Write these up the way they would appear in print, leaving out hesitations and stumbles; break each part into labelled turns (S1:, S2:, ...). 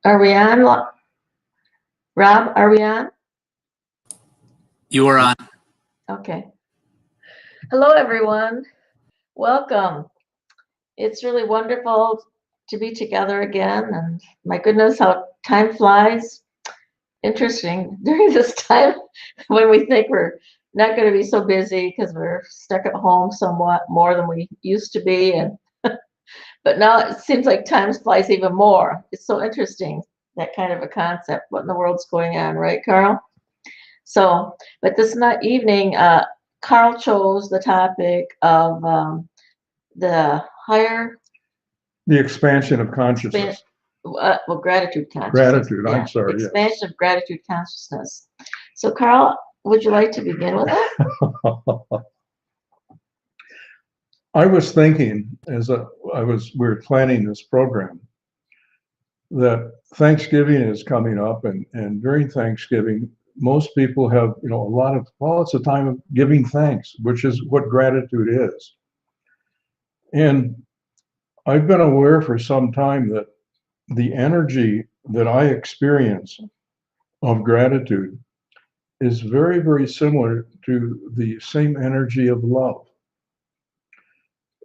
S1: Are we on, Rob? Are we on?
S2: You are on.
S1: Okay. Hello, everyone. Welcome. It's really wonderful to be together again. And my goodness, how time flies. Interesting during this time when we think we're not going to be so busy because we're stuck at home somewhat more than we used to be. And but now it seems like time flies even more. It's so interesting, that kind of a concept. What in the world's going on, right, Carl? So, but this evening, Carl chose the topic of the higher
S3: The expansion of consciousness.
S1: well, gratitude consciousness.
S3: Gratitude,
S1: Yeah.
S3: I'm sorry.
S1: Expansion of gratitude consciousness. So, Carl, would you like to begin with it?
S3: I was thinking as we were planning this program that Thanksgiving is coming up, and during Thanksgiving, most people have, a lot of, well, it's a time of giving thanks, which is what gratitude is. And I've been aware for some time that the energy that I experience of gratitude is very, very similar to the same energy of love.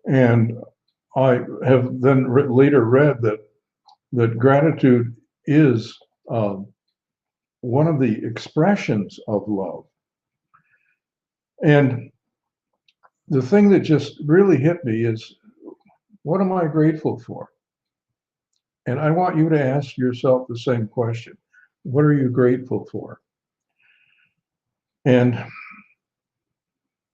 S3: And I have then later read that gratitude is one of the expressions of love. And the thing that just really hit me is, what am I grateful for? And I want you to ask yourself the same question. What are you grateful for? And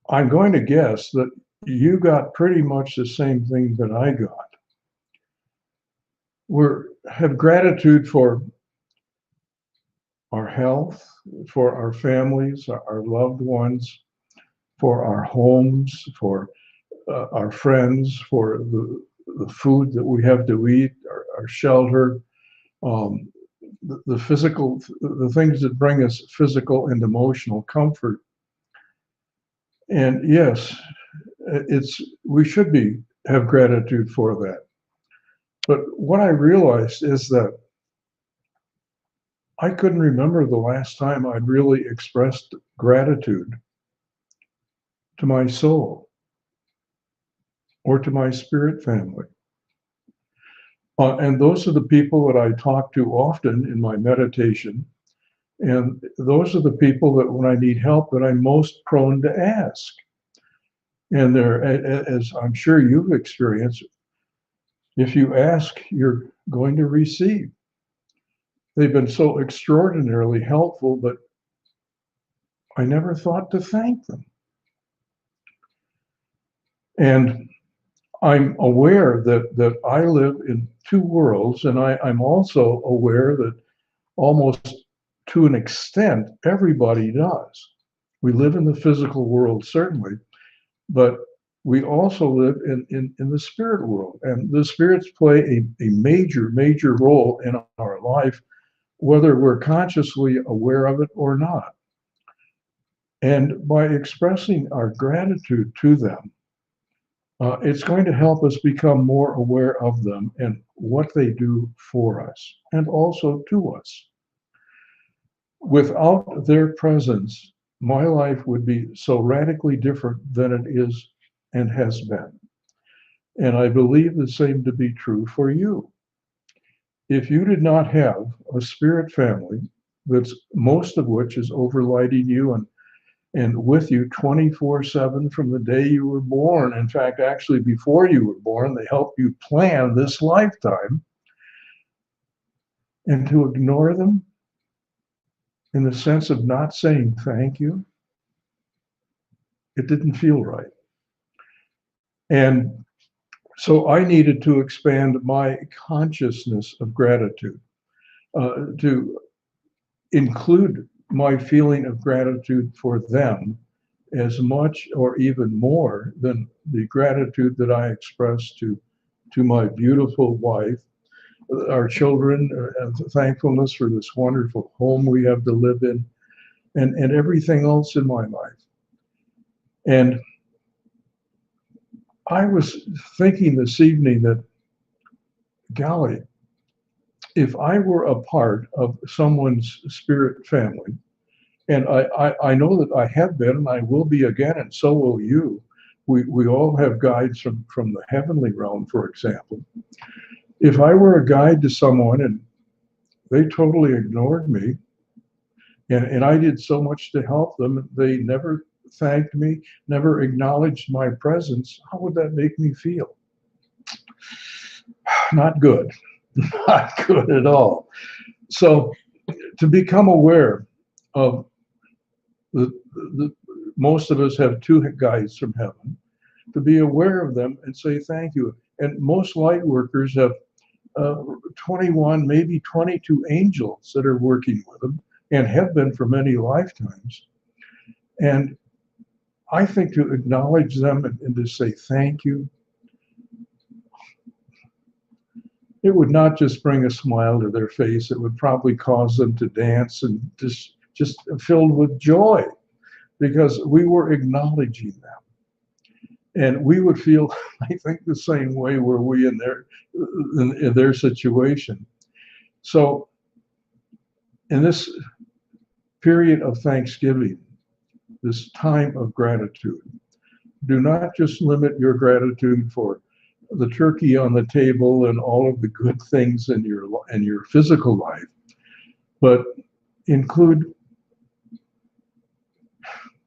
S3: I'm going to guess that you got pretty much the same thing that I got. We have gratitude for our health, for our families, our loved ones, for our homes, for our friends, for the food that we have to eat, our shelter, the physical, the things that bring us physical and emotional comfort. And yes, we should have gratitude for that. But what I realized is that I couldn't remember the last time I'd really expressed gratitude to my soul or to my spirit family. And those are the people that I talk to often in my meditation. And those are the people that when I need help that I'm most prone to ask. And as I'm sure you've experienced, if you ask, you're going to receive. They've been so extraordinarily helpful, but I never thought to thank them. And I'm aware that I live in two worlds, and I'm also aware that almost to an extent, everybody does. We live in the physical world, certainly, but we also live in the spirit world. And the spirits play a major, major role in our life, whether we're consciously aware of it or not. And by expressing our gratitude to them, it's going to help us become more aware of them and what they do for us and also to us. Without their presence, my life would be so radically different than it is and has been. And I believe the same to be true for you. If you did not have a spirit family, that's most of which is overlighting you and with you 24/7 from the day you were born. In fact, actually before you were born, they help you plan this lifetime. And to ignore them in the sense of not saying thank you, it didn't feel right. And so I needed to expand my consciousness of gratitude, to include my feeling of gratitude for them as much or even more than the gratitude that I express to my beautiful wife, our children, and thankfulness for this wonderful home we have to live in, and everything else in my life. And I was thinking this evening that, golly, if I were a part of someone's spirit family, and I know that I have been and I will be again, and so will you. We all have guides from the heavenly realm, for example. If I were a guide to someone and they totally ignored me, and I did so much to help them, they never thanked me, never acknowledged my presence, how would that make me feel? Not good. Not good at all. So to become aware of the most of us have two guides from heaven, to be aware of them and say thank you. And most light workers have 21, maybe 22 angels that are working with them and have been for many lifetimes. And I think to acknowledge them and to say thank you, it would not just bring a smile to their face, it would probably cause them to dance and just filled with joy, because we were acknowledging them. And we would feel, I think, the same way were we in their situation. So in this period of Thanksgiving, this time of gratitude, do not just limit your gratitude for the turkey on the table and all of the good things in your physical life, but include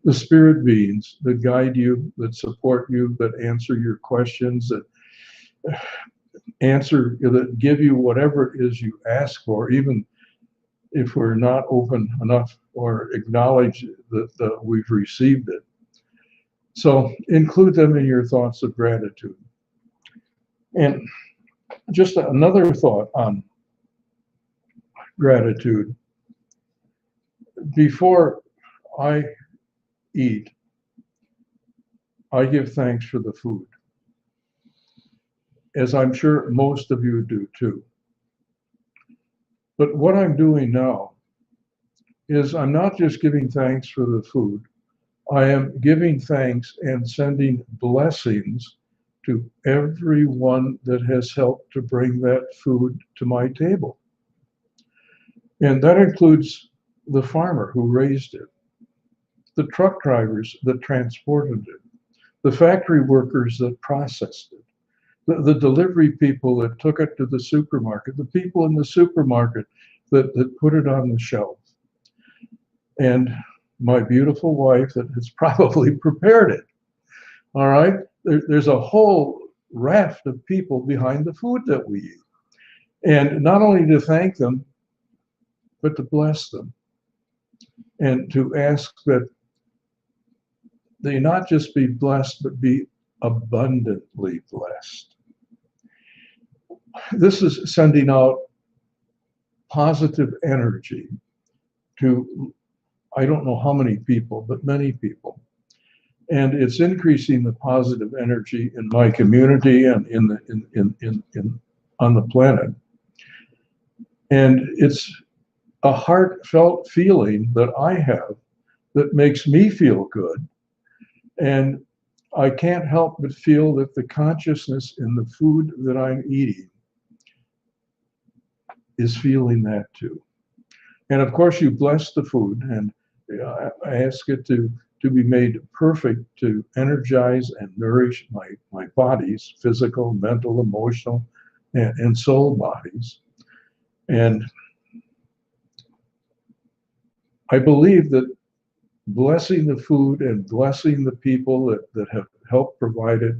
S3: the spirit beings that guide you, that support you, that answer your questions, that give you whatever it is you ask for, even if we're not open enough or acknowledge that we've received it. So include them in your thoughts of gratitude. And just another thought on gratitude. Before I eat, I give thanks for the food, as I'm sure most of you do too. But what I'm doing now is I'm not just giving thanks for the food, I am giving thanks and sending blessings to everyone that has helped to bring that food to my table. And that includes the farmer who raised it, the truck drivers that transported it, the factory workers that processed it, the delivery people that took it to the supermarket, the people in the supermarket that put it on the shelf, and my beautiful wife that has probably prepared it. All right? There's a whole raft of people behind the food that we eat. And not only to thank them, but to bless them. And to ask that they not just be blessed, but be abundantly blessed. This is sending out positive energy to, I don't know how many people, but many people. And it's increasing the positive energy in my community and on the planet. And it's a heartfelt feeling that I have that makes me feel good. And I can't help but feel that the consciousness in the food that I'm eating is feeling that too. And of course, you bless the food, and I ask it to be made perfect to energize and nourish my bodies, physical, mental, emotional, and soul bodies. And I believe that blessing the food and blessing the people that have helped provide it,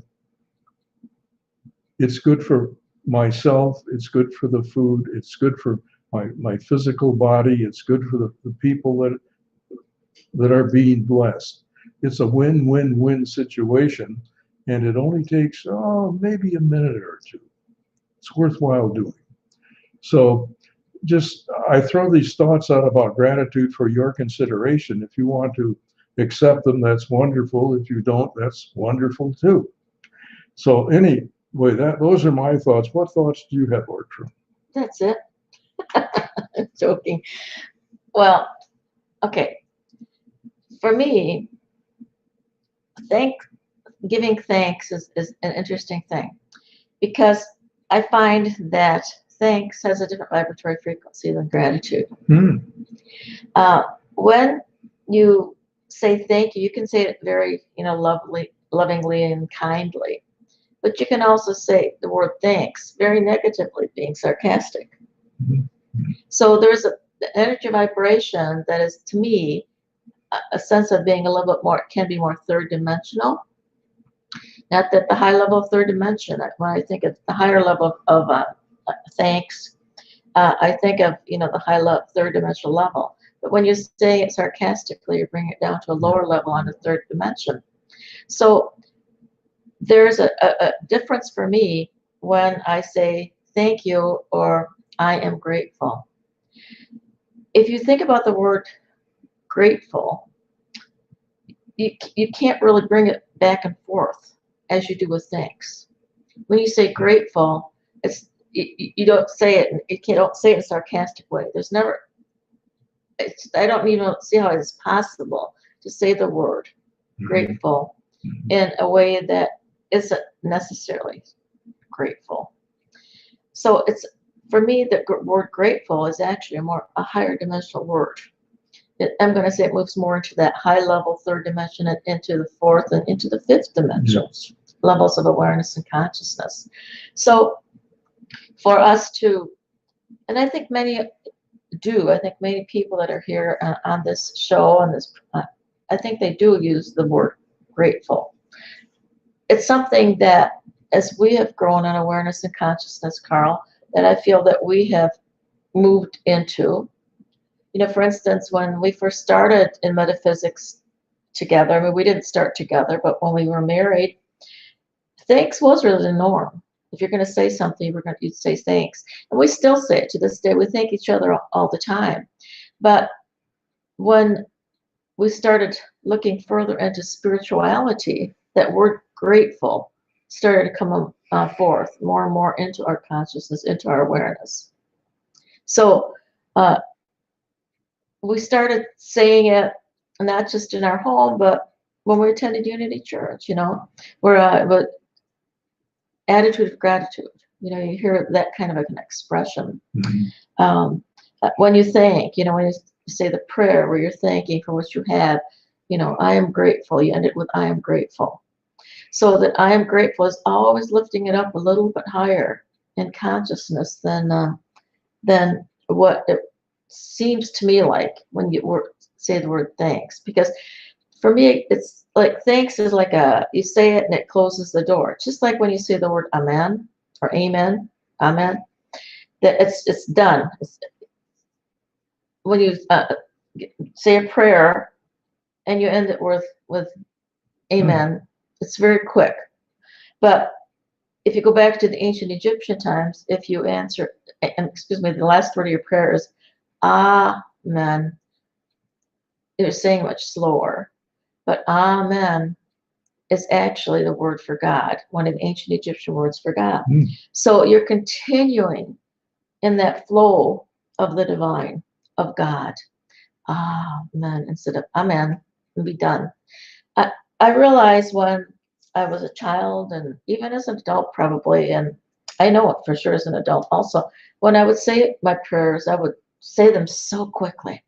S3: it's good for myself, it's good for the food, it's good for my physical body, it's good for the people that are being blessed. It's a win-win-win situation, and it only takes, maybe a minute or two. It's worthwhile doing. So I throw these thoughts out about gratitude for your consideration. If you want to accept them, that's wonderful. If you don't, that's wonderful too. So anyway, those are my thoughts. What thoughts do you have, Ortrun?
S1: That's it. Joking. Well, okay. For me, giving thanks is an interesting thing, because I find that thanks has a different vibratory frequency than gratitude.
S3: Hmm.
S1: When you say thank you, you can say it very, lovingly and kindly. But you can also say the word thanks very negatively, being sarcastic.
S3: Mhm.
S1: So there's an energy vibration that is, to me, a sense of being a little bit more, can be more third dimensional. Not that the high level of third dimension, when I think of the higher level of thanks, I think of, the high level, third dimensional level. But when you say it sarcastically, you bring it down to a lower level on the third dimension. So there's a difference for me when I say thank you or I am grateful. If you think about the word grateful, you can't really bring it back and forth as you do with thanks. When you say grateful, you don't say it. Don't say it in a sarcastic way. There's never. I don't even see how it's possible to say the word grateful in a way that isn't necessarily grateful. So it's, for me, the word grateful is actually a higher dimensional word. I'm going to say it moves more into that high level third dimension and into the fourth and into the fifth dimension, levels of awareness and consciousness. So for us to, and I think many do, I think many people that are here on this show, and this, I think they do use the word grateful. It's something that, as we have grown in awareness and consciousness, Carl, that I feel that we have moved into. For instance, when we first started in metaphysics together, I mean, we didn't start together, but when we were married, thanks was really the norm. If you're going to say something, you'd say thanks. And we still say it to this day. We thank each other all the time. But when we started looking further into spirituality, that word grateful started to come forth more and more into our consciousness, into our awareness. So we started saying it not just in our home, but when we attended Unity Church, where attitude of gratitude, you hear that kind of an expression. When you thank, when you say the prayer where you're thanking for what you have, I am grateful. You end it with I am grateful. So that I am grateful is always lifting it up a little bit higher in consciousness than what it seems to me like when you say the word thanks. Because for me, it's like thanks is like you say it and it closes the door. Just like when you say the word amen or amen, that it's done. When you say a prayer and you end it with amen, it's very quick. But if you go back to the ancient Egyptian times, if you answer, the last word of your prayer is amen, you're saying much slower. But amen is actually the word for God, one of the ancient Egyptian words for God. So you're continuing in that flow of the divine, of God. Amen, instead of amen, and be done. I realized when I was a child, and even as an adult probably, and I know it for sure as an adult also, when I would say my prayers, I would say them so quickly.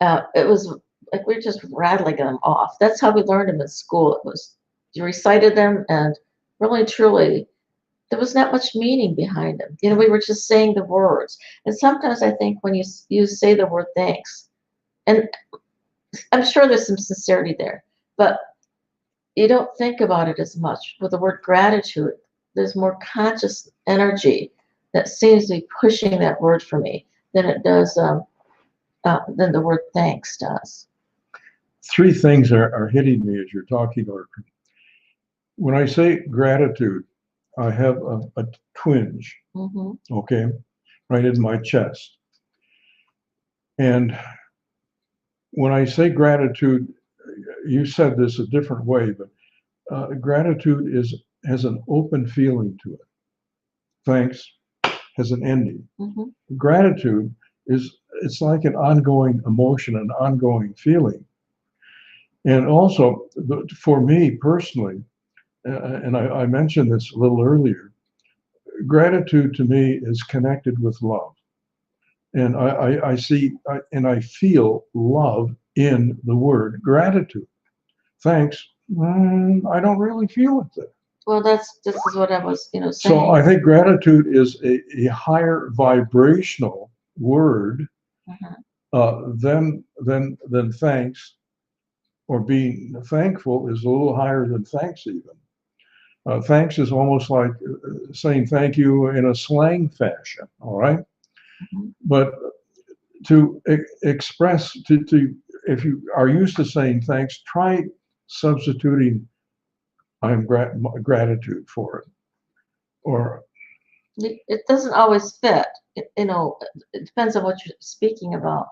S1: It was like we were just rattling them off. That's how we learned them in school. It was, you recited them, and really truly, there was not much meaning behind them. We were just saying the words. And sometimes I think when you say the word thanks, and I'm sure there's some sincerity there, but you don't think about it as much. With the word gratitude, there's more conscious energy that seems to be pushing that word for me than it does, than the word thanks does.
S3: Three things are hitting me as you're talking, Ortrun. When I say gratitude, I have a twinge, okay, right in my chest. And when I say gratitude, you said this a different way, but gratitude has an open feeling to it. Thanks has an ending. Gratitude it's like an ongoing emotion, an ongoing feeling. And also, for me personally, and I mentioned this a little earlier, gratitude to me is connected with love. And I see and I feel love in the word gratitude. Thanks. I don't really feel it there.
S1: Well, this is what I was, saying.
S3: So I think gratitude is a higher vibrational word than thanks, or being thankful is a little higher than thanks even. Thanks is almost like saying thank you in a slang fashion, all right? But to express, if you are used to saying thanks, try substituting I'm gratitude for it. Or
S1: it doesn't always fit. It depends on what you're speaking about.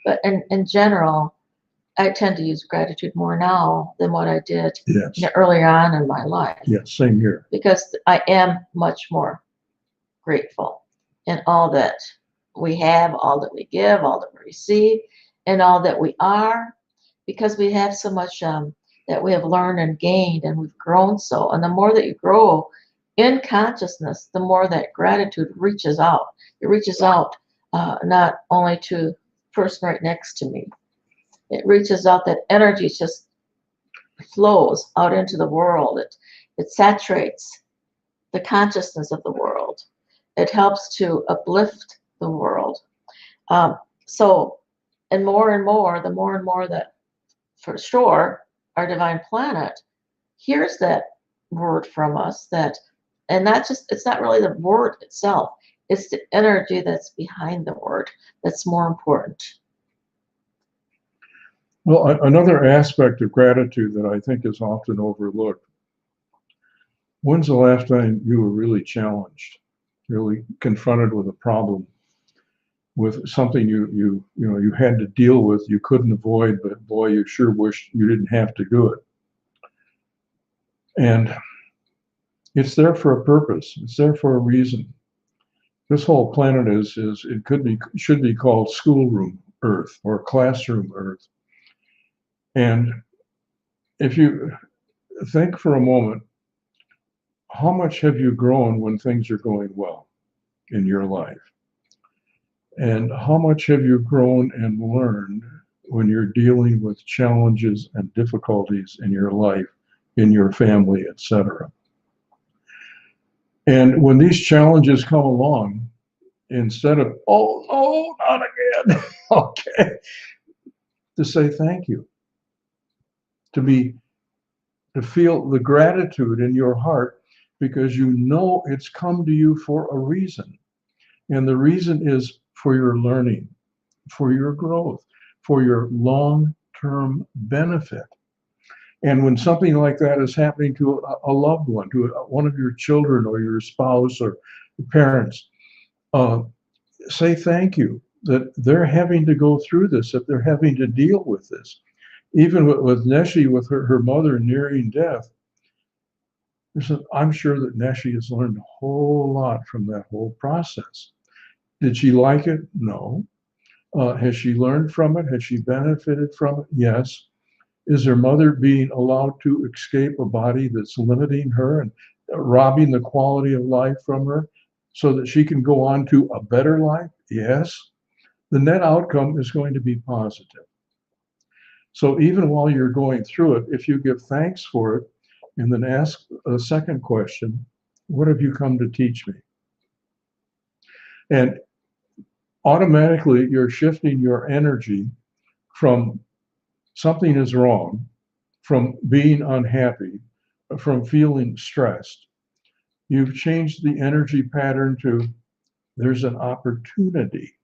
S1: But in general, I tend to use gratitude more now than what I did
S3: yes,
S1: earlier on in my life.
S3: yes, same here.
S1: Because I am much more grateful in all that we have, all that we give, all that we receive, and all that we are, because we have so much that we have learned and gained, and we've grown so. And the more that you grow in consciousness, the more that gratitude reaches out. It reaches out not only to the person right next to me. It reaches out, that energy just flows out into the world. It saturates the consciousness of the world. It helps to uplift the world. So, and more, the more and more that, for sure, our divine planet hears that word from us, and not just, it's not really the word itself, it's the energy that's behind the word that's more important.
S3: Well, another aspect of gratitude that I think is often overlooked. When's the last time you were really challenged, really confronted with a problem, with something you had to deal with, you couldn't avoid, but boy, you sure wish you didn't have to do it. And it's there for a purpose. It's there for a reason. This whole planet should be called schoolroom Earth or classroom Earth. And if you think for a moment, how much have you grown when things are going well in your life? And how much have you grown and learned when you're dealing with challenges and difficulties in your life, in your family, etc.? And when these challenges come along, instead of, oh, no, not again, okay, to say thank you, to feel the gratitude in your heart, because you know it's come to you for a reason. And the reason is for your learning, for your growth, for your long-term benefit. And when something like that is happening to a loved one, to one of your children or your spouse or your parents, say thank you that they're having to go through this, that they're having to deal with this. Even with Neshi, with her mother nearing death, I'm sure that Neshi has learned a whole lot from that whole process. Did she like it? No. Has she learned from it? Has she benefited from it? Yes. Is her mother being allowed to escape a body that's limiting her and robbing the quality of life from her so that she can go on to a better life? Yes. The net outcome is going to be positive. So even while you're going through it, if you give thanks for it and then ask a second question, what have you come to teach me? And automatically you're shifting your energy from something is wrong, from being unhappy, from feeling stressed. You've changed the energy pattern to there's an opportunity.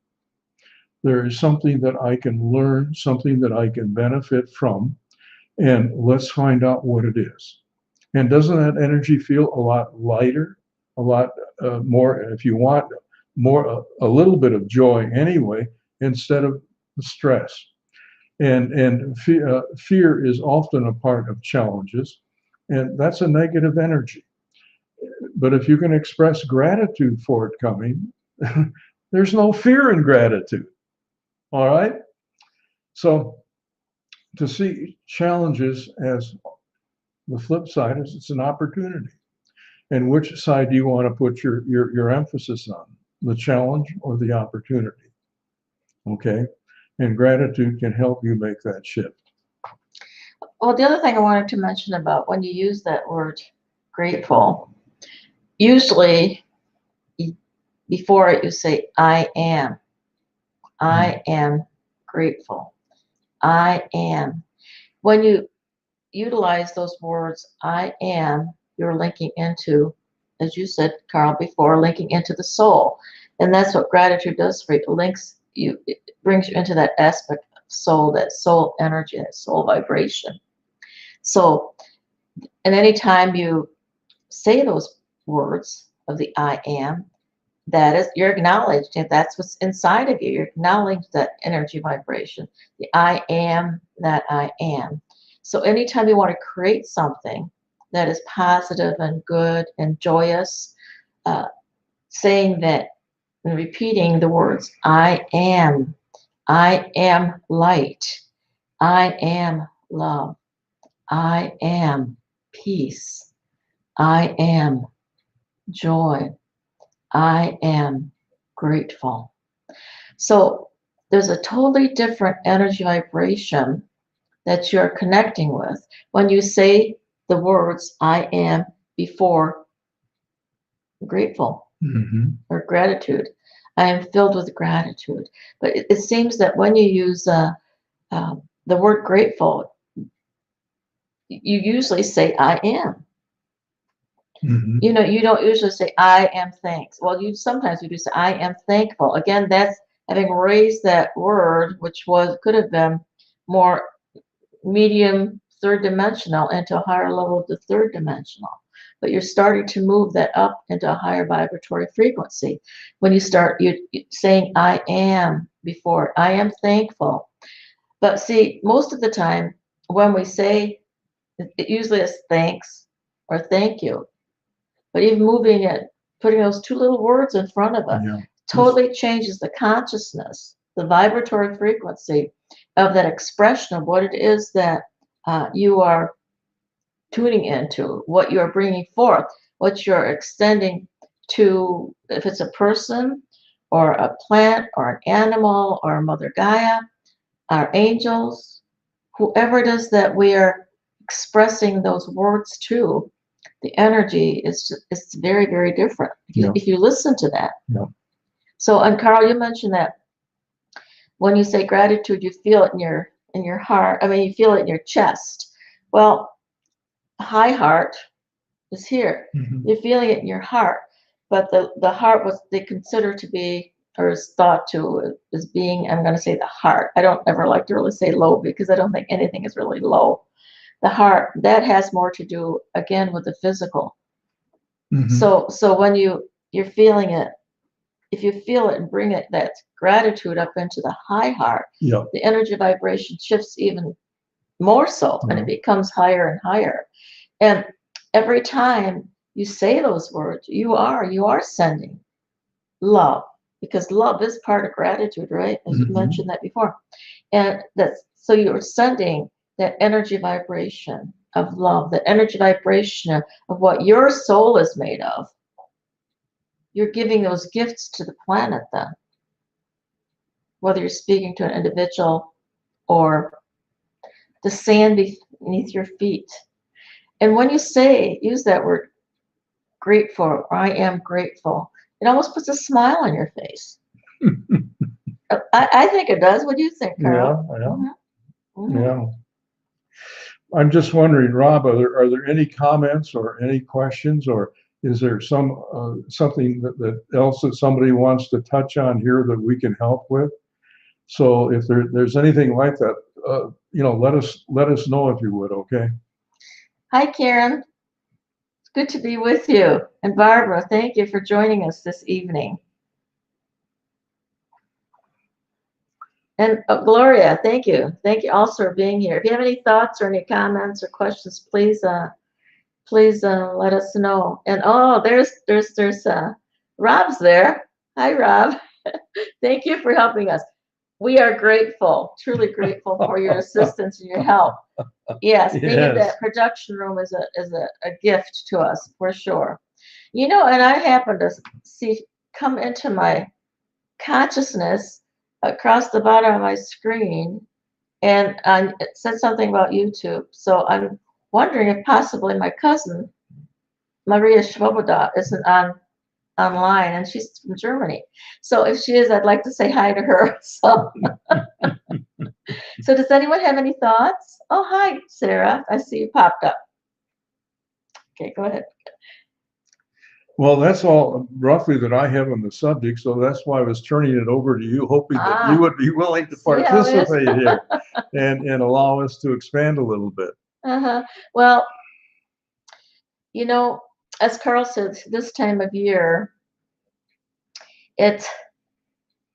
S3: There is something that I can learn, something that I can benefit from, and let's find out what it is. And doesn't that energy feel a lot lighter, a lot more, if you want, more a little bit of joy anyway, instead of stress? And fear is often a part of challenges, and that's a negative energy. But if you can express gratitude for it coming, there's no fear in gratitude. All right? So to see challenges as the flip side is it's an opportunity. And which side do you want to put your emphasis on, the challenge or the opportunity? Okay. And gratitude can help you make that shift.
S1: Well, the other thing I wanted to mention about when you use that word grateful, usually before it you say, I am grateful. I am. When you utilize those words, I am, you're linking into, as you said, Carl, before, linking into the soul. And that's what gratitude does for you. It brings you into that aspect of soul, that soul energy, that soul vibration. So, and anytime you say those words of the I am, that is, you're acknowledging that's what's inside of you. You're acknowledging that energy vibration, the I am that I am. So anytime you want to create something that is positive and good and joyous, saying that and repeating the words, I am light, I am love, I am peace, I am joy, I am grateful. So there's a totally different energy vibration that you're connecting with when you say the words I am before grateful or gratitude. I am filled with gratitude. But it seems that when you use the word grateful, you usually say I am. You know, you don't usually say I am thanks. Well, sometimes you do say I am thankful. Again, that's having raised that word, which could have been more medium third dimensional into a higher level of the third dimensional. But you're starting to move that up into a higher vibratory frequency. When you start saying I am before, I am thankful. But see, most of the time when we say, it usually is thanks or thank you. But even moving it, putting those two little words in front of it, totally changes the consciousness, the vibratory frequency of that expression of what it is that you are tuning into, what you're bringing forth, what you're extending to, if it's a person or a plant or an animal or Mother Gaia, our angels, whoever it is that we are expressing those words to, the energy is very, very different if you listen to that. So, and Carl, you mentioned that when you say gratitude, you feel it in your heart. I mean, you feel it in your chest. Well, high heart is here. You're feeling it in your heart, but the heart was they consider to be, or is thought to as being, I'm going to say the heart. I don't ever like to really say low because I don't think anything is really low. The heart, that has more to do again with the physical. So when you're feeling it, if you feel it and bring it, that gratitude up into the high heart, the energy vibration shifts even more so, and it becomes higher and higher. And every time you say those words, you are sending love, because love is part of gratitude, right? As you mentioned that before. And so you're sending that energy vibration of love, the energy vibration of what your soul is made of. You're giving those gifts to the planet then, whether you're speaking to an individual or the sand beneath your feet. And when you use that word grateful, or I am grateful, it almost puts a smile on your face. I think it does. What do you think, Carl?
S3: Yeah. I'm just wondering, Rob, are there any comments or any questions, or is there something that else that somebody wants to touch on here that we can help with? So if there's anything like that, let us know if you would. Okay.
S1: Hi, Karen. It's good to be with you. And Barbara, thank you for joining us this evening. And Gloria, thank you. Thank you also for being here. If you have any thoughts or any comments or questions, please let us know. And there's Rob's there. Hi, Rob. Thank you for helping us. We are grateful, truly grateful for your assistance and your help. Yes, being in that production room is a gift to us for sure. And I happen to see come into my consciousness across the bottom of my screen, and it said something about YouTube. So I'm wondering if possibly my cousin Maria Svoboda isn't online, and she's from Germany. So if she is, I'd like to say hi to her. So does anyone have any thoughts? Oh, hi, Sarah. I see you popped up. Okay, go ahead.
S3: Well, that's all roughly that I have on the subject, so that's why I was turning it over to you, hoping that you would be willing to
S1: See how it is?
S3: participate here and allow us to expand a little bit.
S1: Well, as Carl said, this time of year, it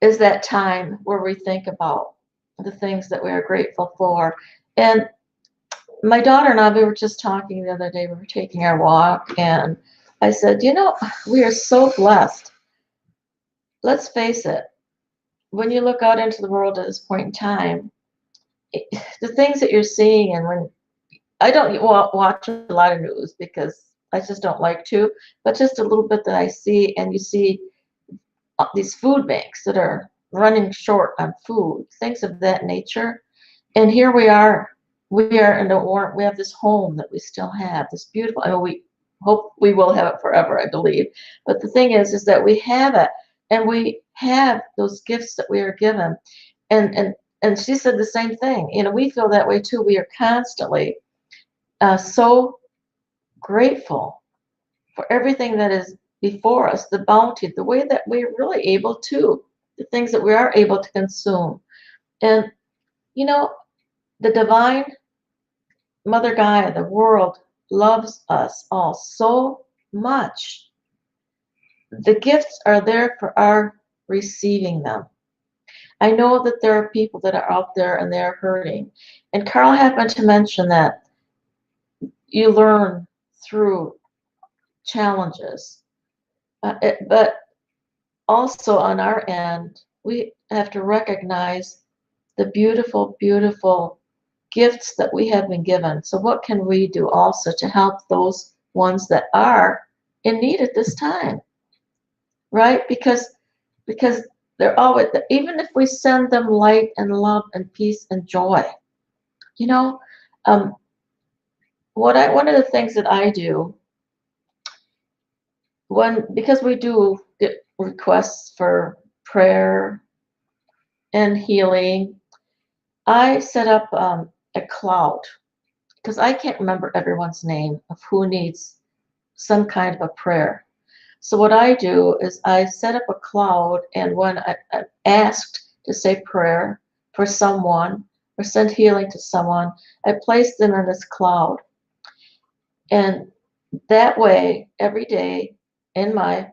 S1: is that time where we think about the things that we are grateful for. And my daughter and I, we were just talking the other day, we were taking our walk, and I said, we are so blessed. Let's face it, when you look out into the world at this point in time, the things that you're seeing, and when I don't watch a lot of news because I just don't like to, but just a little bit that I see, and you see these food banks that are running short on food, things of that nature. And here we are in the war. We have this home that we still have, this beautiful, I mean, we hope we will have it forever, I believe. But the thing is that we have it, and we have those gifts that we are given. And she said the same thing. We feel that way too. We are constantly so grateful for everything that is before us, the bounty, the way that we're really able to, the things that we are able to consume. And, the divine Mother Gaia, the world, loves us all so much. The gifts are there for our receiving them. I know that there are people that are out there and they're hurting. And Carl happened to mention that you learn through challenges. But also on our end, we have to recognize the beautiful, beautiful gifts that we have been given. So what can we do also to help those ones that are in need at this time, right? Because they're always, even if we send them light and love and peace and joy, um, one of the things that I do because we do get requests for prayer and healing, I set up a cloud, because I can't remember everyone's name of who needs some kind of a prayer. So what I do is I set up a cloud, and when I'm asked to say prayer for someone or send healing to someone, I place them in this cloud. And that way, every day in my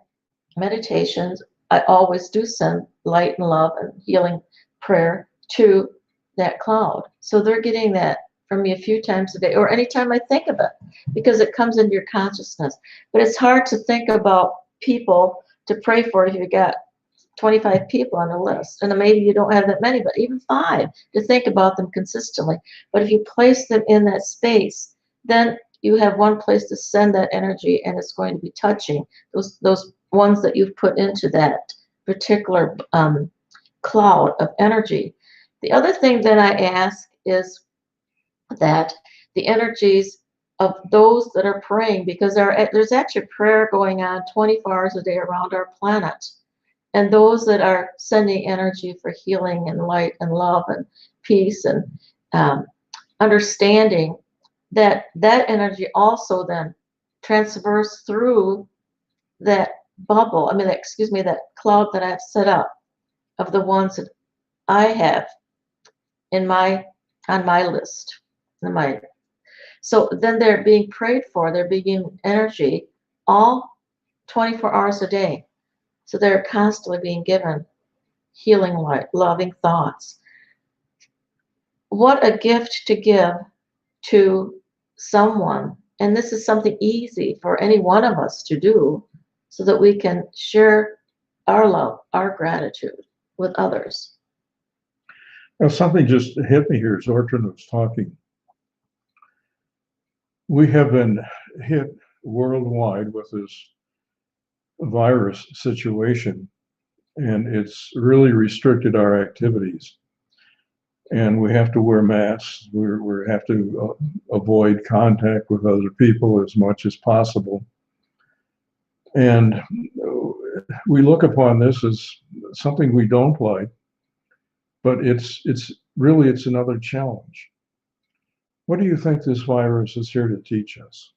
S1: meditations, I always do send light and love and healing prayer to that cloud. So they're getting that from me a few times a day, or anytime I think of it, because it comes into your consciousness. But it's hard to think about people to pray for if you got 25 people on the list, and maybe you don't have that many, but even 5, to think about them consistently. But if you place them in that space, then you have one place to send that energy, and it's going to be touching those ones that you've put into that particular cloud of energy. The other thing that I ask is that the energies of those that are praying, because there's actually prayer going on 24 hours a day around our planet, and those that are sending energy for healing and light and love and peace and understanding, that energy also then transfers through that bubble, that cloud that I've set up of the ones that I have on my list. So then they're being prayed for, they're being energy all 24 hours a day. So they're constantly being given healing light, loving thoughts. What a gift to give to someone. And this is something easy for any one of us to do, so that we can share our love, our gratitude with others.
S3: Now, something just hit me here as Ortrun was talking. We have been hit worldwide with this virus situation, and it's really restricted our activities. And we have to wear masks. We have to avoid contact with other people as much as possible. And we look upon this as something we don't like, but it's really another challenge. What do you think this virus is here to teach us?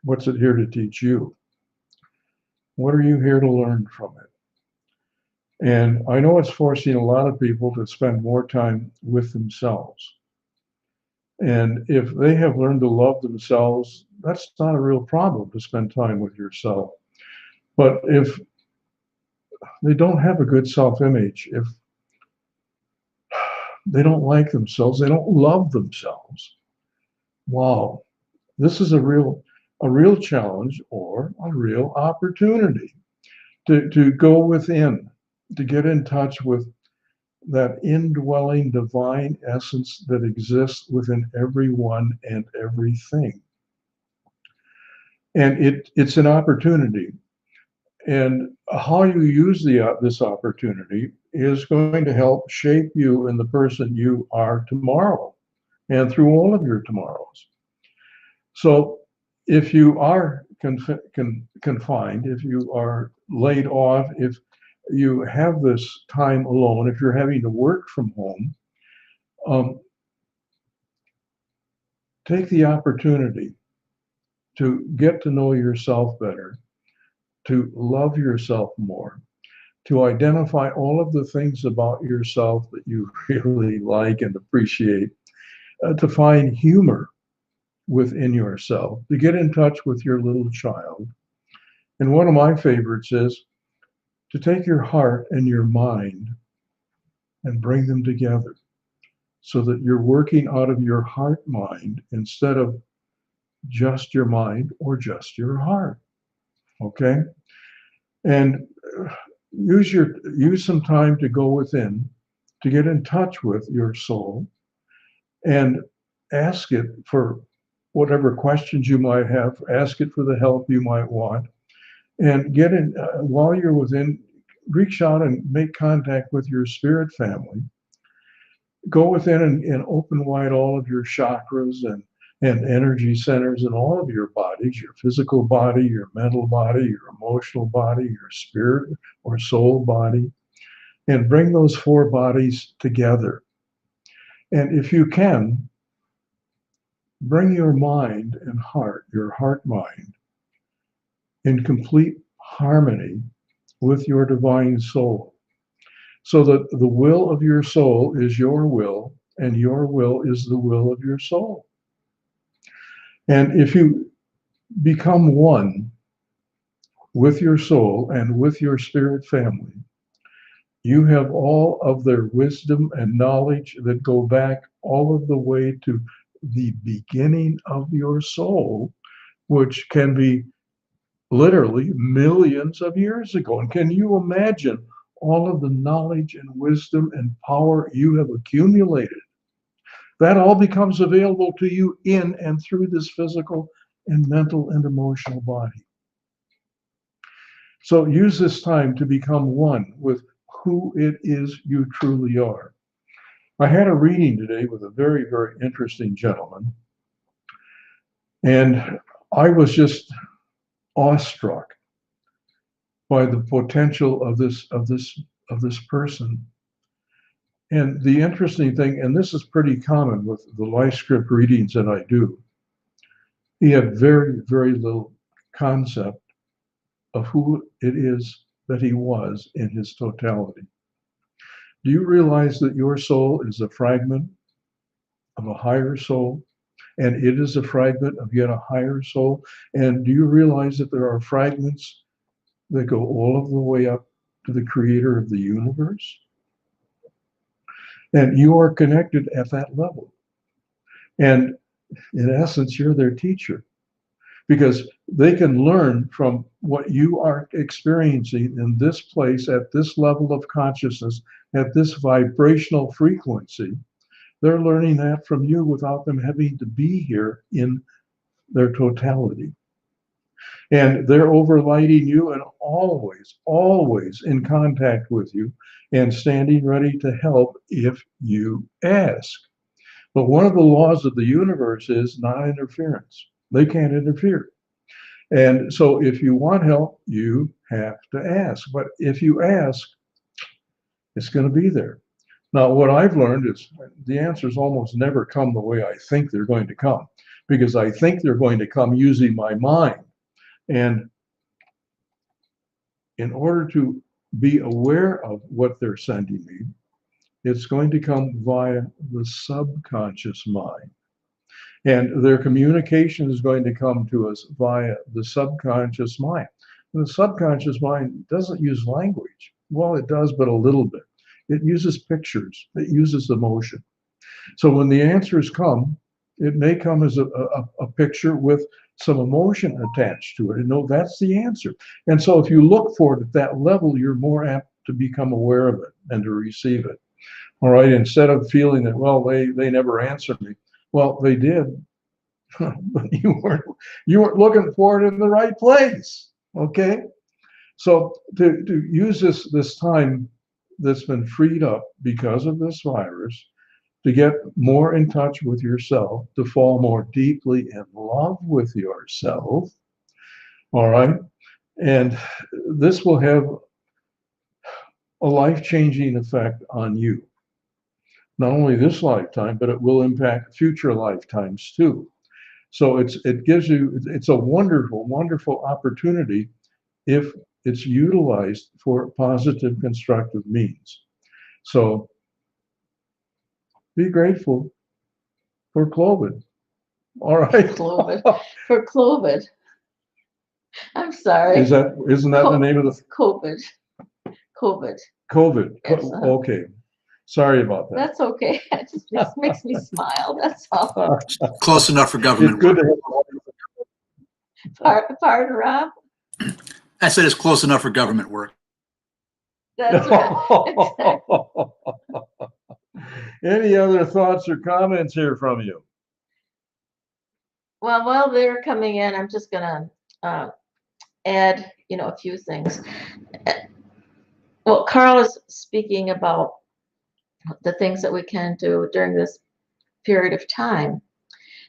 S3: What's it here to teach you? What are you here to learn from it? And I know it's forcing a lot of people to spend more time with themselves. And if they have learned to love themselves, that's not a real problem to spend time with yourself. But if they don't have a good self-image, if they don't like themselves, they don't love themselves, wow, this is a real challenge or a real opportunity to go within, to get in touch with that indwelling divine essence that exists within everyone and everything. And it's an opportunity. And how you use this opportunity is going to help shape you and the person you are tomorrow and through all of your tomorrows. So if you are confined, if you are laid off, if you have this time alone, if you're having to work from home, take the opportunity to get to know yourself better, to love yourself more, to identify all of the things about yourself that you really like and appreciate, to find humor within yourself, to get in touch with your little child. And one of my favorites is to take your heart and your mind and bring them together so that you're working out of your heart mind instead of just your mind or just your heart. Okay? And use some time to go within, to get in touch with your soul and ask it for whatever questions you might have, ask it for the help you might want, and get in, while you're within, reach out and make contact with your spirit family. Go within and open wide all of your chakras and energy centers in all of your bodies, your physical body, your mental body, your emotional body, your spirit or soul body, and bring those four bodies together. And if you can, bring your mind and heart, your heart mind, in complete harmony with your divine soul, so that the will of your soul is your will, and your will is the will of your soul. And if you become one with your soul and with your spirit family, you have all of their wisdom and knowledge that go back all of the way to the beginning of your soul, which can be literally millions of years ago. And can you imagine all of the knowledge and wisdom and power you have accumulated? That all becomes available to you in and through this physical and mental and emotional body. So use this time to become one with who it is you truly are. I had a reading today with a very, very interesting gentleman, and I was just awestruck by the potential of this person. And the interesting thing, and this is pretty common with the life script readings that I do, he had very, very little concept of who it is that he was in his totality. Do you realize that your soul is a fragment of a higher soul, and it is a fragment of yet a higher soul? And do you realize that there are fragments that go all of the way up to the creator of the universe? And you are connected at that level. And in essence, you're their teacher, because they can learn from what you are experiencing in this place, at this level of consciousness, at this vibrational frequency. They're learning that from you without them having to be here in their totality. And they're overlighting you and always, always in contact with you and standing ready to help if you ask. But one of the laws of the universe is non-interference. They can't interfere. And so if you want help, you have to ask. But if you ask, it's going to be there. Now, what I've learned is the answers almost never come the way I think they're going to come, because I think they're going to come using my mind. And in order to be aware of what they're sending me, it's going to come via the subconscious mind. And their communication is going to come to us via the subconscious mind. And the subconscious mind doesn't use language. Well, it does, but a little bit. It uses pictures. It uses emotion. So when the answers come, it may come as a picture with some emotion attached to it. And no, that's the answer. And so if you look for it at that level, you're more apt to become aware of it and to receive it. All right, instead of feeling that, well, they never answered me. Well, they did, but you weren't looking for it in the right place. Okay, so to use this time that's been freed up because of this virus, to get more in touch with yourself, to fall more deeply in love with yourself. All right, and this will have a life-changing effect on you. Not only this lifetime, but it will impact future lifetimes too. So it gives you, it's a wonderful, wonderful opportunity if it's utilized for positive, constructive means. So be grateful for COVID. All right.
S1: For COVID. I'm sorry.
S3: Isn't that the name of the
S1: COVID? COVID.
S3: COVID.
S1: Yes,
S3: Okay. Sorry about that.
S1: That's okay. It just makes me smile. That's all.
S2: Close enough for government
S3: It's good
S2: work.
S3: to have
S1: Pardon, Rob?
S2: I said it's close enough for government work.
S1: That's right.
S3: Any other thoughts or comments here from you?
S1: Well, while they're coming in, I'm just gonna add, a few things. Well, Carl is speaking about the things that we can do during this period of time.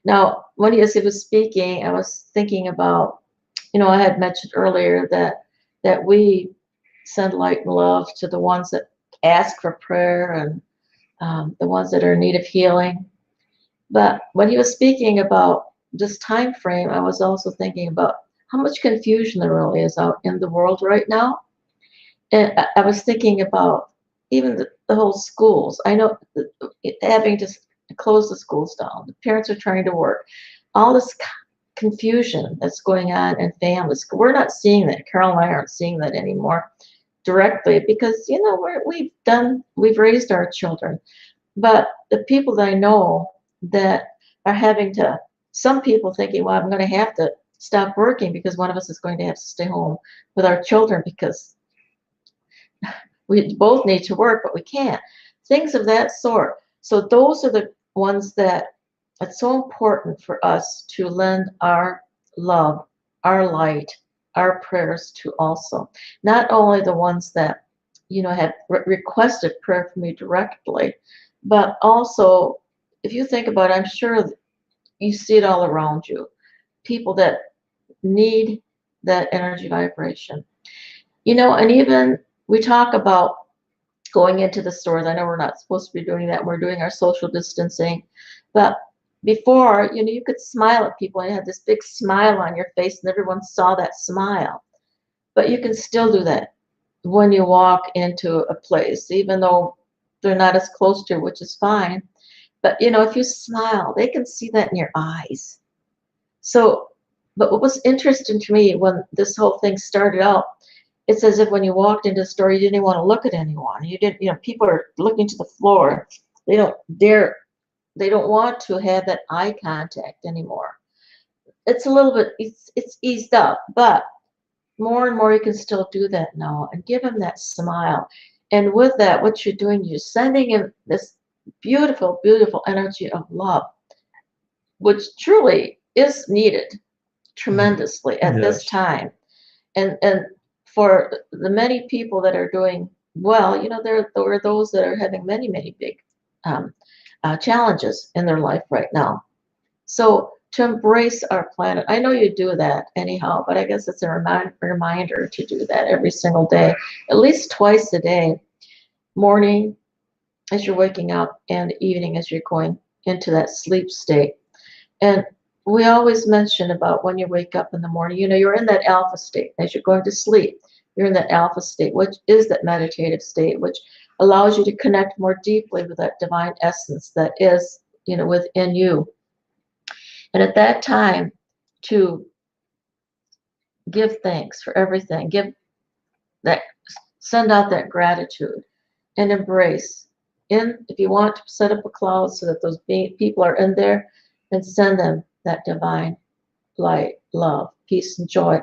S1: Now, when he was speaking, I was thinking about, I had mentioned earlier that we send light and love to the ones that ask for prayer and the ones that are in need of healing. But when he was speaking about this time frame, I was also thinking about how much confusion there really is out in the world right now. And I was thinking about even the whole schools. I know having to close the schools down. The parents are trying to work. All this confusion that's going on in families. We're not seeing that. Carol and I aren't seeing that anymore directly because, we've raised our children. But the people that I know that are having to, some people thinking, well, I'm going to have to stop working because one of us is going to have to stay home with our children because we both need to work, but we can't. Things of that sort. So those are the ones that it's so important for us to lend our love, our light, our prayers to also. Not only the ones that, have requested prayer from you directly, but also, if you think about it, I'm sure you see it all around you. People that need that energy vibration. And even we talk about going into the stores. I know we're not supposed to be doing that. We're doing our social distancing. But before, you could smile at people and you had this big smile on your face and everyone saw that smile. But you can still do that when you walk into a place, even though they're not as close to you, which is fine. But, if you smile, they can see that in your eyes. So, but what was interesting to me when this whole thing started out, it's as if when you walked into a store, you didn't even want to look at anyone. You didn't, people are looking to the floor. They don't dare, they don't want to have that eye contact anymore. It's a little bit, it's eased up, but more and more you can still do that now and give them that smile. And with that, what you're doing, you're sending in this beautiful, beautiful energy of love, which truly is needed. tremendously at this
S3: Yes.
S1: time. And for the many people that are doing well, there are those that are having many big um, challenges in their life right now. So to embrace our planet, I know you do that anyhow, but I guess it's a reminder to do that every single day, at least twice a day, morning as you're waking up and evening as you're going into that sleep state. And we always mention about when you wake up in the morning, you're in that alpha state. As you're going to sleep, you're in that alpha state, which is that meditative state, which allows you to connect more deeply with that divine essence that is, within you. And at that time, to give thanks for everything, that, send out that gratitude and embrace. If you want to set up a cloud so that those people are in there, and send them that divine light, love, peace, and joy.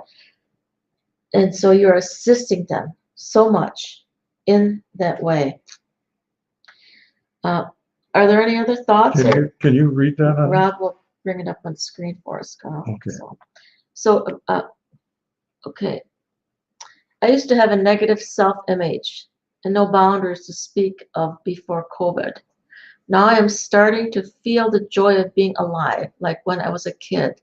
S1: And so you're assisting them so much in that way. Are there any other thoughts?
S3: Can you read that?
S1: Rob will bring it up on the screen for us, Carl.
S3: Okay.
S1: Okay. I used to have a negative self-image and no boundaries to speak of before COVID. Now I am starting to feel the joy of being alive, like when I was a kid.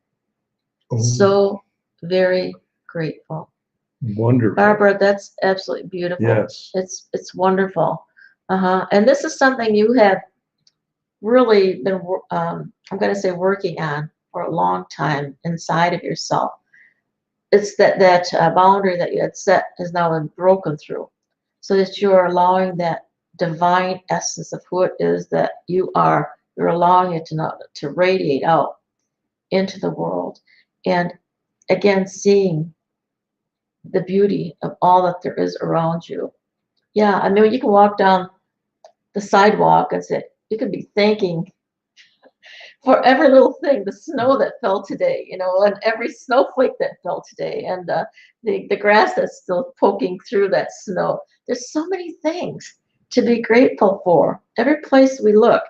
S3: Oh,
S1: So very grateful.
S3: wonderful.
S1: Barbara, that's absolutely beautiful.
S3: Yes.
S1: It's wonderful. And this is something you have really been, I'm going to say, working on for a long time inside of yourself. It's that boundary that you had set has now been broken through, so that you're allowing that divine essence of who it is that you are. You're allowing it to radiate out into the world, and again seeing the beauty of all that there is around you. Yeah, I mean, you can walk down the sidewalk and say, you could be thanking for every little thing, the snow that fell today, and every snowflake that fell today, and the grass that's still poking through that snow. There's so many things to be grateful for. Every place we look,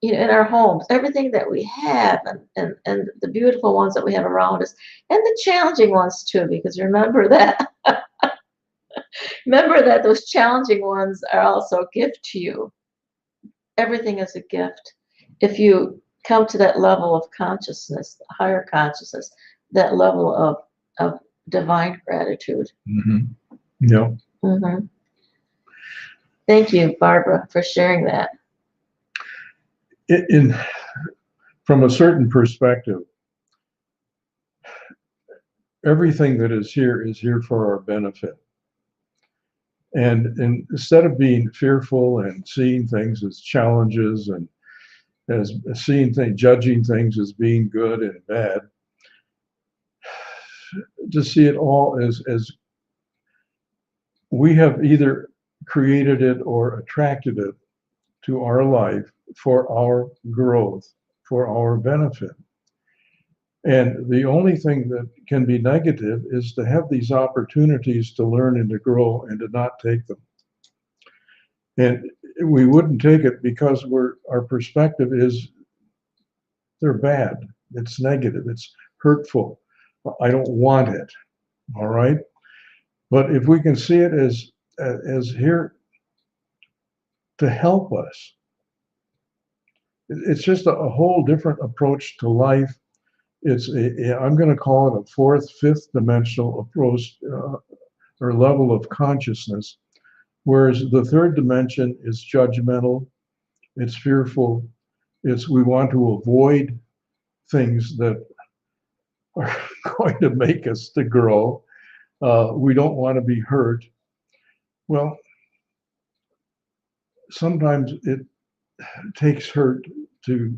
S1: in our homes, everything that we have, and the beautiful ones that we have around us, and the challenging ones too, because remember that those challenging ones are also a gift to you. Everything is a gift. If you come to that level of consciousness, higher consciousness, that level of divine gratitude.
S3: Mm-hmm. Yeah.
S1: Mm-hmm. Thank you, Barbara, for sharing that.
S3: From a certain perspective, everything that is here for our benefit. And instead of being fearful and seeing things as challenges and as judging things as being good and bad, to see it all as we have either created it or attracted it to our life for our growth, for our benefit. And the only thing that can be negative is to have these opportunities to learn and to grow and to not take them. And we wouldn't take it because our perspective is they're bad. It's negative. It's hurtful. I don't want it. All right. But if we can see it as here to help us, it's just a whole different approach to life. I'm going to call it a fourth, fifth dimensional approach or level of consciousness, whereas the third dimension is judgmental, it's fearful, we want to avoid things that are going to make us to grow. We don't want to be hurt. Well, sometimes it takes hurt to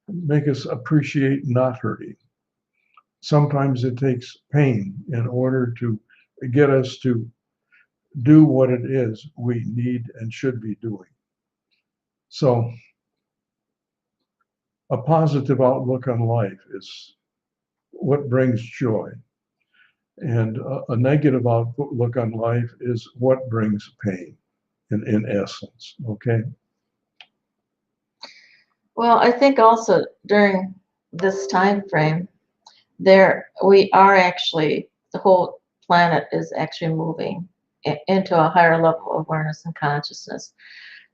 S3: make us appreciate not hurting. Sometimes it takes pain in order to get us to do what it is we need and should be doing. So a positive outlook on life is what brings joy. And a negative outlook on life is what brings pain in essence, okay?
S1: Well, I think also during this time frame, we are actually, the whole planet is actually moving into a higher level of awareness and consciousness.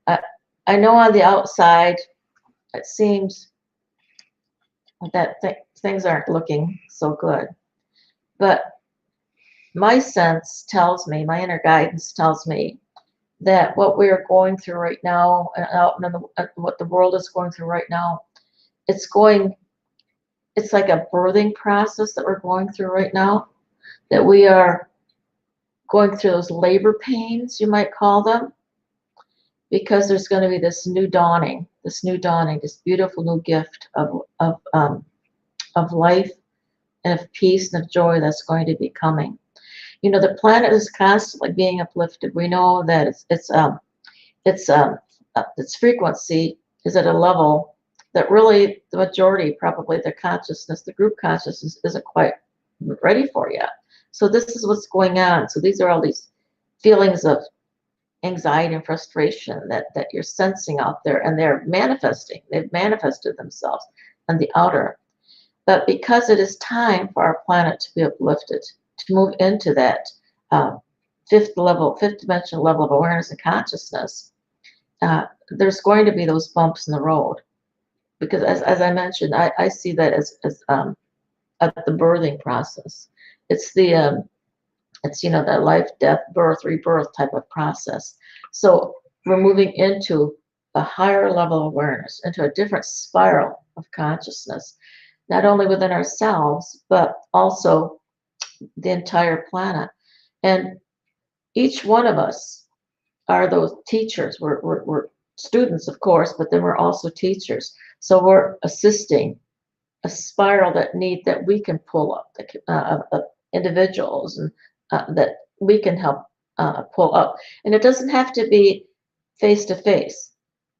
S1: I know on the outside, it seems that things aren't looking so good, but my sense tells me, my inner guidance tells me that what we're going through right now, out in what the world is going through right now, it's like a birthing process that we're going through right now, that we are going through those labor pains, you might call them, because there's going to be this new dawning, this beautiful new gift of life and of peace and of joy that's going to be coming. You know, the planet is constantly being uplifted. We know that its frequency is at a level that really the majority, probably the consciousness, the group consciousness, isn't quite ready for yet. So this is what's going on. So these are all these feelings of anxiety and frustration that you're sensing out there, and they're manifesting. They've manifested themselves on the outer. But because it is time for our planet to be uplifted, to move into that fifth dimensional level of awareness and consciousness, there's going to be those bumps in the road. Because as I mentioned, I see that as at the birthing process. It's the life, death, birth, rebirth type of process. So we're moving into a higher level of awareness, into a different spiral of consciousness, not only within ourselves, but also the entire planet. And each one of us are those teachers. We're students, of course, but then we're also teachers. So we're assisting a spiral that we can pull up, of individuals, and that we can help pull up. And it doesn't have to be face to face.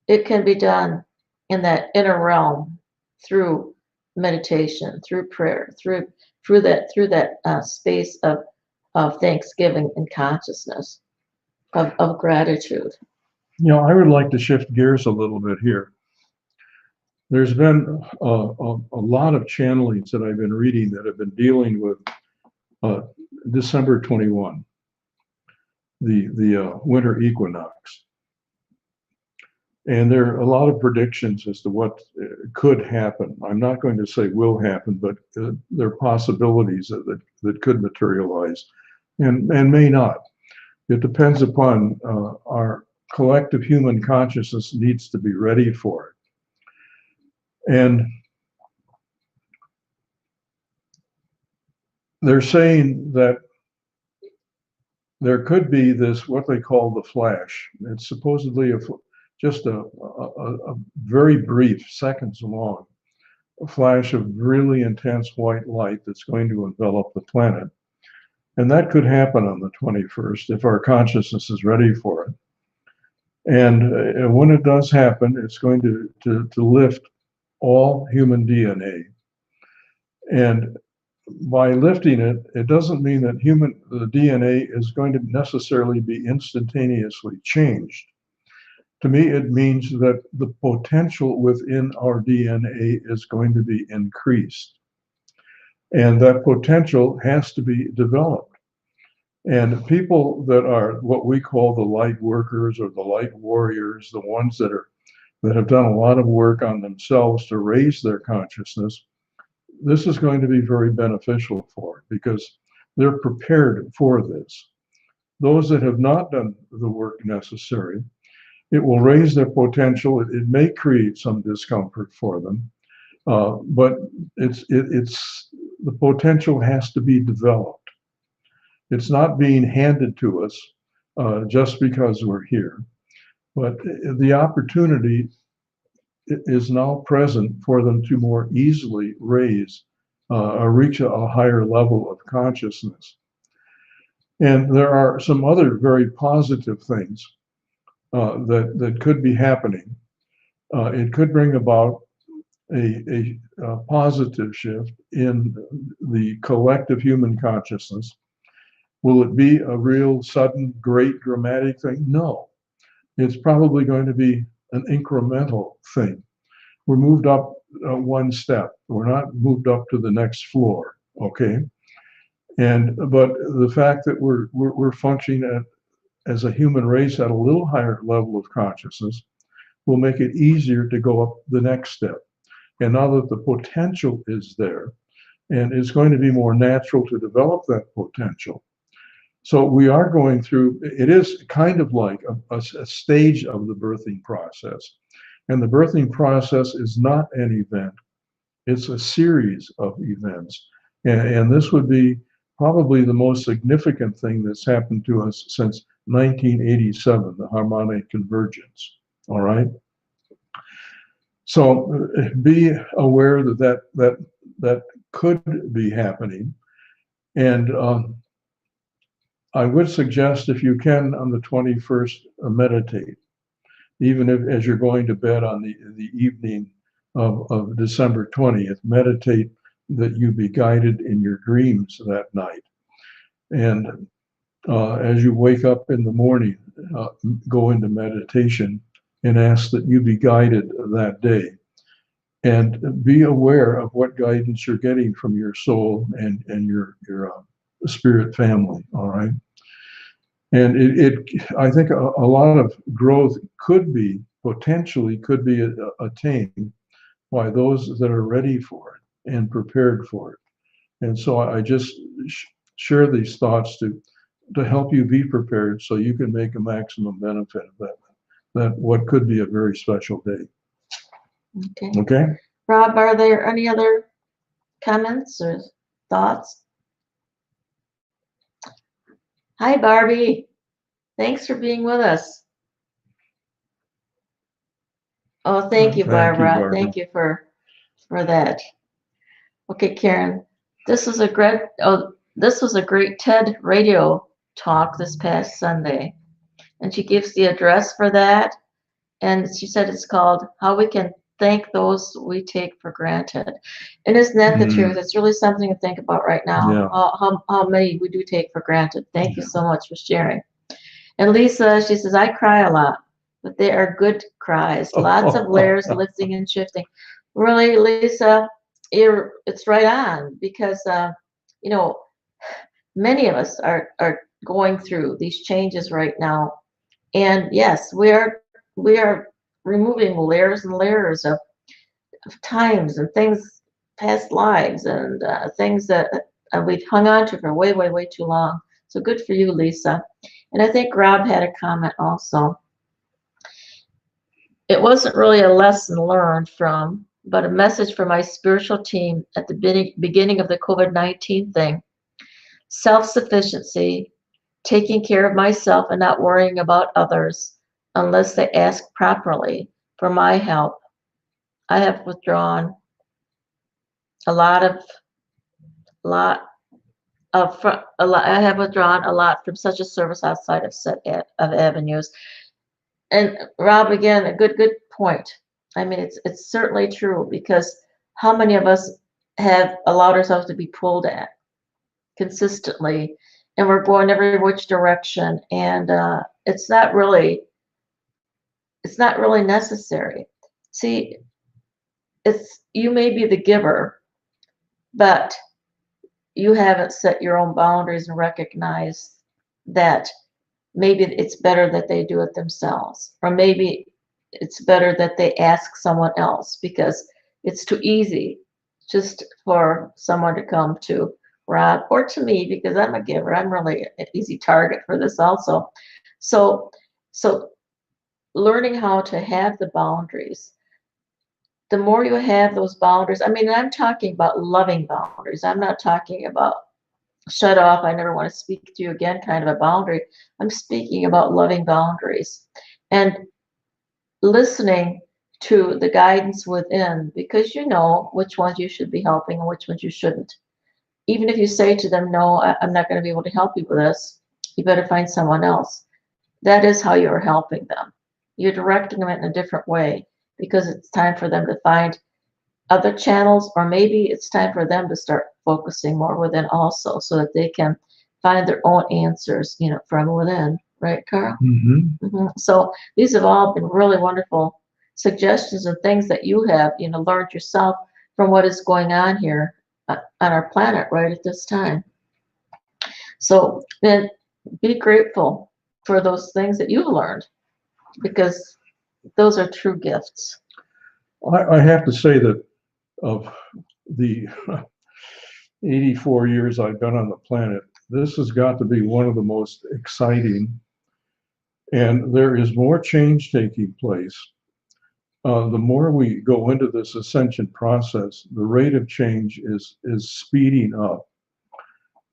S1: It can be done in that inner realm through meditation, through prayer, through that space of thanksgiving and consciousness, of gratitude.
S3: You know, I would like to shift gears a little bit here. There's been a lot of channelings that I've been reading that have been dealing with December 21, the winter equinox. And there are a lot of predictions as to what could happen. I'm not going to say will happen, but there are possibilities that could materialize and may not. It depends upon our collective human consciousness needs to be ready for it. And they're saying that there could be this, what they call the flash. It's supposedly just a very brief, seconds long, flash of really intense white light that's going to envelop the planet. And that could happen on the 21st if our consciousness is ready for it. And when it does happen, it's going to lift all human DNA. And by lifting it, it doesn't mean that the DNA is going to necessarily be instantaneously changed. To me, it means that the potential within our DNA is going to be increased. And that potential has to be developed. And people that are what we call the light workers or the light warriors, the ones that have done a lot of work on themselves to raise their consciousness, this is going to be very beneficial for it because they're prepared for this. Those that have not done the work necessary, it will raise their potential. It may create some discomfort for them, but the potential has to be developed. It's not being handed to us just because we're here, but the opportunity is now present for them to more easily raise or reach a higher level of consciousness. And there are some other very positive things that could be happening. It could bring about a positive shift in the collective human consciousness. Will it be a real sudden, great, dramatic thing? No. It's probably going to be an incremental thing. We're moved up one step. We're not moved up to the next floor. Okay. But the fact that we're functioning as a human race at a little higher level of consciousness will make it easier to go up the next step. And now that the potential is there, and it's going to be more natural to develop that potential. So we are going through, it is kind of like a stage of the birthing process. And the birthing process is not an event, it's a series of events. And this would be probably the most significant thing that's happened to us since 1987, the harmonic convergence. All right. So be aware that could be happening. And I would suggest, if you can, on the 21st, meditate, even if as you're going to bed on the evening of December 20th, meditate that you be guided in your dreams that night. And as you wake up in the morning, go into meditation and ask that you be guided that day. And be aware of what guidance you're getting from your soul and your spirit family, all right? And I think a lot of growth potentially could be attained by those that are ready for it and prepared for it. And so I just share these thoughts to help you be prepared so you can make a maximum benefit of that what could be a very special day.
S1: Okay.
S3: Okay.
S1: Rob, are there any other comments or thoughts? Hi, Barbie. Thanks for being with us. Oh, thank you, Barbara. Thank you for that. Okay, Karen. This was a great TED radio talk this past Sunday, and she gives the address for that, and she said it's called "How We Can Thank Those We Take for Granted." And isn't that the truth? It's really something to think about right now.
S3: Yeah.
S1: How many we do take for granted. Thank you so much for sharing. And Lisa, she says, I cry a lot, but they are good cries. Lots of layers, lifting and shifting. Really, Lisa, it's right on, because many of us are going through these changes right now. And yes, we are removing layers and layers of times and things, past lives, and things that we've hung on to for way, way, way too long. So good for you, Lisa. And I think Rob had a comment also. It wasn't really a lesson learned from, but a message for my spiritual team at the beginning of the COVID-19 thing. Self-sufficiency, taking care of myself and not worrying about others unless they ask properly for my help. I have withdrawn a lot from such a service outside of set of avenues. And Rob, again, a good point. I mean, it's certainly true, because how many of us have allowed ourselves to be pulled at consistently, and we're going every which direction, and it's not really necessary. See, you may be the giver, but you haven't set your own boundaries and recognized that maybe it's better that they do it themselves, or maybe it's better that they ask someone else, because it's too easy just for someone to come to Rob or to me, because I'm a giver. I'm really an easy target for this also. So learning how to have the boundaries. The more you have those boundaries, I mean, I'm talking about loving boundaries. I'm not talking about shut off, I never want to speak to you again kind of a boundary. I'm speaking about loving boundaries and listening to the guidance within, because you know which ones you should be helping and which ones you shouldn't. Even if you say to them, no, I'm not going to be able to help you with this, you better find someone else. That is how you're helping them. You're directing them in a different way, because it's time for them to find other channels, or maybe it's time for them to start focusing more within also, so that they can find their own answers, from within. Right, Carl?
S3: Mm-hmm.
S1: So these have all been really wonderful suggestions and things that you have, learned yourself from what is going on here on our planet right at this time. So then be grateful for those things that you've learned, because those are true gifts.
S3: I have to say that of the 84 years I've been on the planet, this has got to be one of the most exciting, and there is more change taking place. The more we go into this ascension process, the rate of change is speeding up.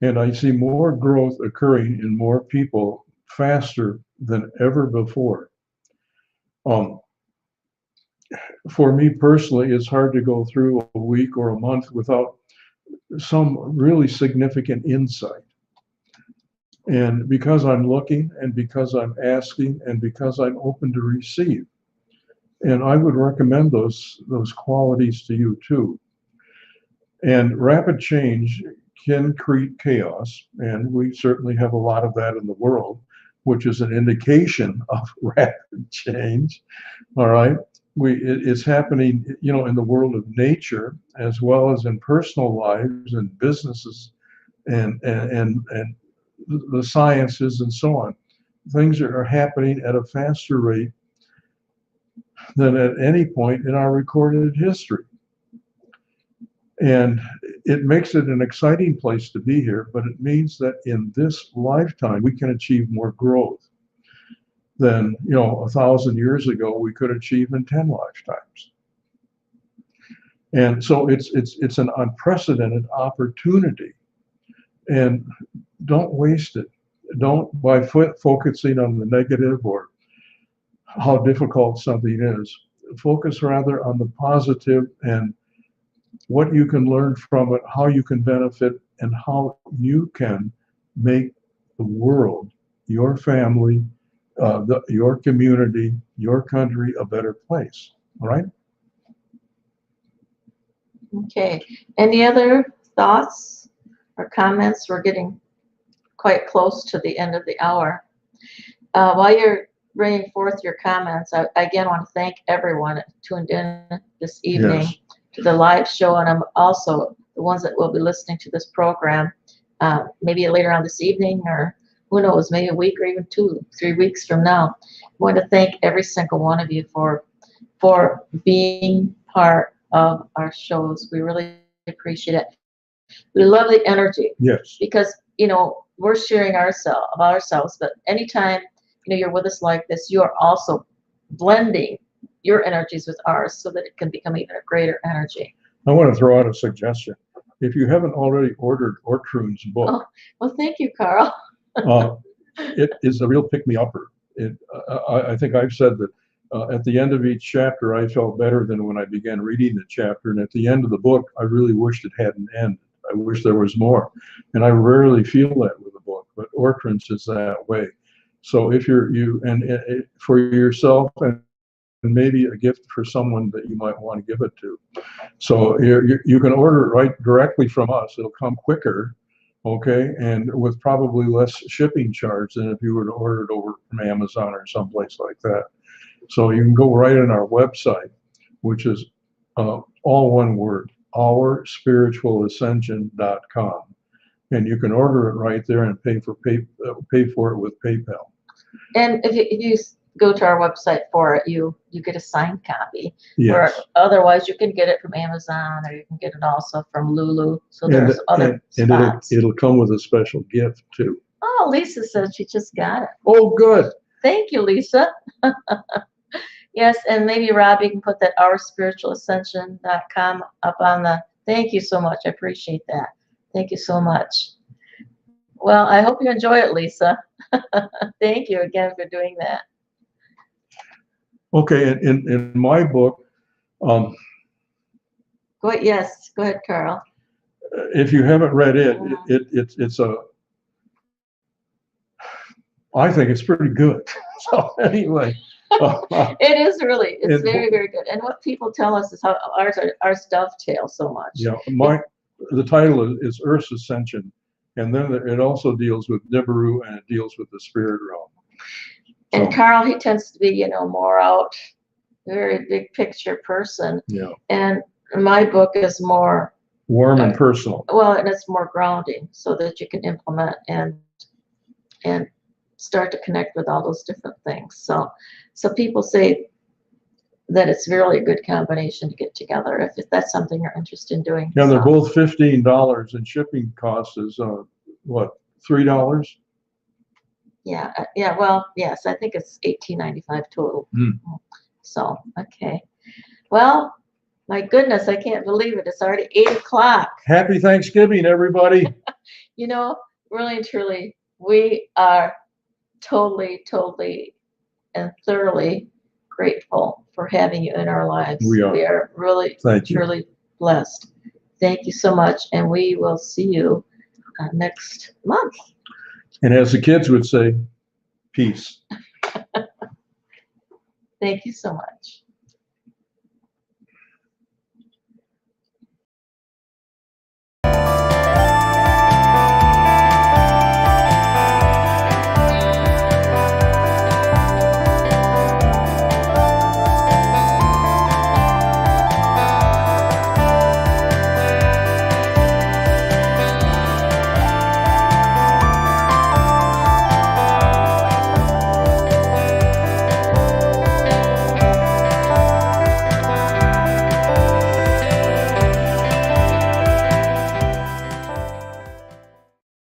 S3: And I see more growth occurring in more people faster than ever before. For me personally, it's hard to go through a week or a month without some really significant insight. And because I'm looking, and because I'm asking, and because I'm open to receive. And I would recommend those qualities to you too. And rapid change can create chaos, and we certainly have a lot of that in the world, which is an indication of rapid change. All right. It's happening, in the world of nature, as well as in personal lives and businesses and the sciences and so on. Things are happening at a faster rate than at any point in our recorded history. And it makes it an exciting place to be here, but it means that in this lifetime, we can achieve more growth than, 1,000 years ago we could achieve in 10 lifetimes. And so it's an unprecedented opportunity, and don't waste it. Don't, by focusing on the negative or how difficult something is, focus rather on the positive and what you can learn from it, how you can benefit, and how you can make the world, your family, your community, your country a better place. All right?
S1: Okay. Any other thoughts or comments? We're getting quite close to the end of the hour. While you're bringing forth your comments, I again want to thank everyone that tuned in this evening to the live show, and I'm also the ones that will be listening to this program maybe later on this evening, or who knows, maybe a week or even 2-3 weeks from now. I want to thank every single one of you for being part of our shows. We really appreciate it. We love the energy.
S3: Yes.
S1: Because, we're sharing about ourselves, but anytime, you're with us like this, you are also blending your energies with ours so that it can become even a greater energy.
S3: I want to throw out a suggestion. If you haven't already ordered Ortrun's book.
S1: Oh, well, thank you, Carl.
S3: It is a real pick-me-upper. I think I've said that at the end of each chapter, I felt better than when I began reading the chapter. And at the end of the book, I really wished it hadn't ended. I wish there was more. And I rarely feel that with a book, but Ortrun's is that way. So if for yourself and maybe a gift for someone that you might want to give it to. So you can order it right directly from us. It'll come quicker. Okay, and with probably less shipping charge than if you were to order it over from Amazon or someplace like that. So you can go right on our website, which is all one word, OurSpiritualAscension.com, and you can order it right there and pay for it with PayPal.
S1: And if you go to our website for it, you get a signed copy.
S3: Yes.
S1: Or otherwise, you can get it from Amazon, or you can get it also from Lulu. So there's other spots.
S3: It'll come with a special gift too.
S1: Oh, Lisa said she just got it.
S3: Oh, good.
S1: Thank you, Lisa. Yes, and maybe Rob, you can put that OurSpiritualAscension.com up on the. Thank you so much. I appreciate that. Thank you so much. Well, I hope you enjoy it, Lisa. Thank you again for doing that.
S3: Okay, in my book,
S1: Go ahead. Yes, go ahead, Carl.
S3: if you haven't read it, I think it's pretty good. So anyway,
S1: it is really, it's very, very good. And what people tell us is how ours dovetail so much.
S3: Yeah, the title is Earth's Ascension, and then it also deals with Nibiru, and it deals with the spirit realm.
S1: And Carl, he tends to be, more out very big picture person.
S3: Yeah.
S1: And my book is more,
S3: Warm and personal.
S1: well, and it's more grounding so that you can implement and start to connect with all those different things. So people say that it's really a good combination to get together if that's something you're interested in doing.
S3: Yeah, they're
S1: So,
S3: both $15, and shipping cost is what, $3?
S1: yeah, yeah. Well, yes, I think it's $18.95 total.
S3: Mm.
S1: So, okay. Well, my goodness, I can't believe it. It's already 8 o'clock.
S3: Happy Thanksgiving, everybody.
S1: You know, really and truly, we are totally, totally, and thoroughly grateful for having you in our lives.
S3: We are.
S1: We are really,
S3: Thank you.
S1: truly blessed. Thank you so much, and we will see you next month.
S3: And as the kids would say, peace.
S1: Thank you so much.